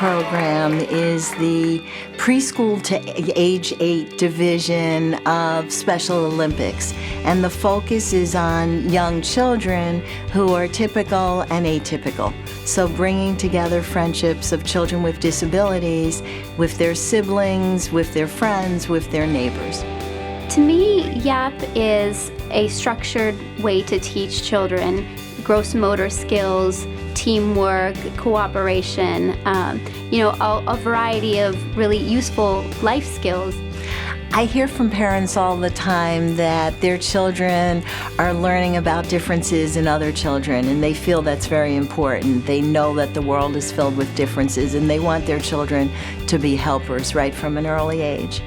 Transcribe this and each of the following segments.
program is the preschool to age 8 division of Special Olympics, and the focus is on young children who are typical and atypical. So bringing together friendships of children with disabilities, with their siblings, with their friends, with their neighbors. To me, YAP is a structured way to teach children gross motor skills, teamwork, cooperation, a variety of really useful life skills. I hear from parents all the time that their children are learning about differences in other children, and they feel that's very important. They know that the world is filled with differences, and they want their children to be helpers right from an early age.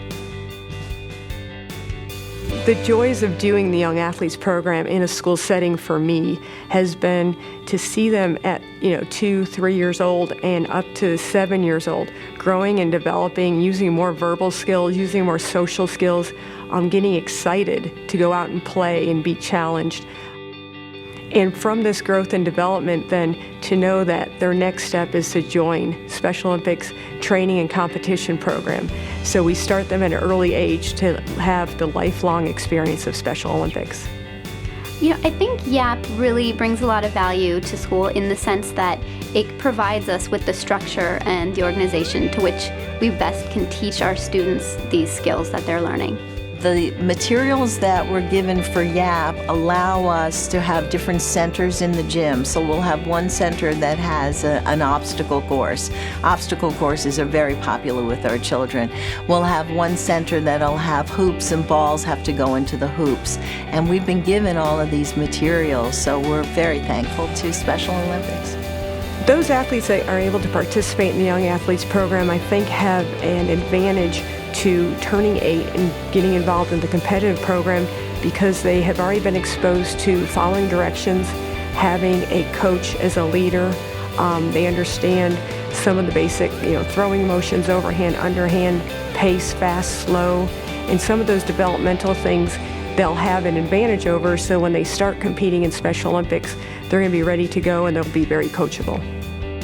The joys of doing the Young Athletes program in a school setting for me has been to see them at 2, 3 years old and up to 7 years old, growing and developing, using more verbal skills, using more social skills, getting excited to go out and play and be challenged. And from this growth and development, then to know that their next step is to join Special Olympics training and competition program. So we start them at an early age to have the lifelong experience of Special Olympics. I think YAP really brings a lot of value to school in the sense that it provides us with the structure and the organization to which we best can teach our students these skills that they're learning. The materials that were given for YAP allow us to have different centers in the gym. So we'll have one center that has an obstacle course. Obstacle courses are very popular with our children. We'll have one center that'll have hoops and balls have to go into the hoops. And we've been given all of these materials, so we're very thankful to Special Olympics. Those athletes that are able to participate in the Young Athletes program, I think, have an advantage to turning 8 and getting involved in the competitive program because they have already been exposed to following directions, having a coach as a leader. They understand some of the basic, throwing motions, overhand, underhand, pace, fast, slow, and some of those developmental things they'll have an advantage over, so when they start competing in Special Olympics, they're going to be ready to go and they'll be very coachable.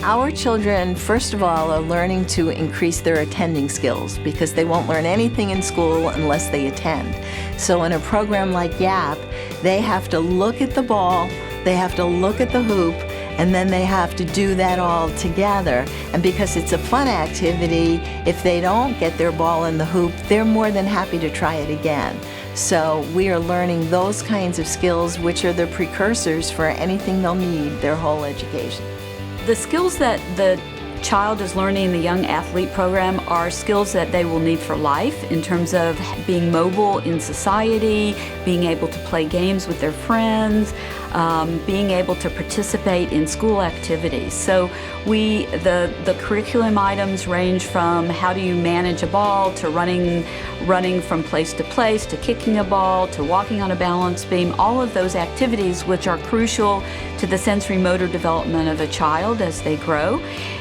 Our children, first of all, are learning to increase their attending skills because they won't learn anything in school unless they attend. So in a program like YAP, they have to look at the ball, they have to look at the hoop, and then they have to do that all together. And because it's a fun activity, if they don't get their ball in the hoop, they're more than happy to try it again. So we are learning those kinds of skills, which are the precursors for anything they'll need their whole education. The skills that the child is learning in the Young Athlete program are skills that they will need for life in terms of being mobile in society, being able to play games with their friends, being able to participate in school activities. So the curriculum items range from how do you manage a ball to running from place to kicking a ball to walking on a balance beam, all of those activities which are crucial to the sensory motor development of a child as they grow.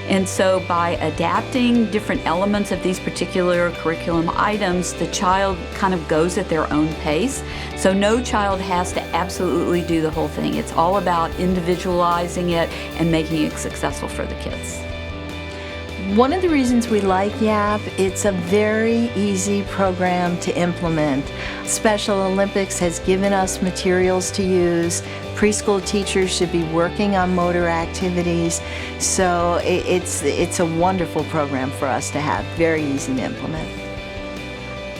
And so by adapting different elements of these particular curriculum items, the child kind of goes at their own pace. So no child has to absolutely do the whole thing. It's all about individualizing it and making it successful for the kids. One of the reasons we like YAP, it's a very easy program to implement. Special Olympics has given us materials to use. Preschool teachers should be working on motor activities. So it's a wonderful program for us to have, very easy to implement.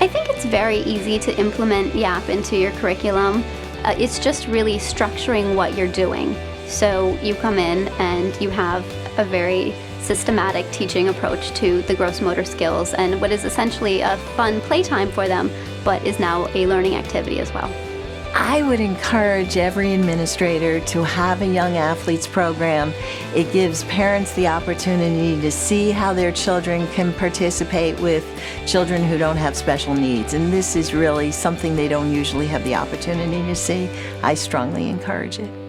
I think it's very easy to implement YAP into your curriculum. It's just really structuring what you're doing. So you come in and you have a very systematic teaching approach to the gross motor skills and what is essentially a fun playtime for them, but is now a learning activity as well. I would encourage every administrator to have a Young Athletes program. It gives parents the opportunity to see how their children can participate with children who don't have special needs. And this is really something they don't usually have the opportunity to see. I strongly encourage it.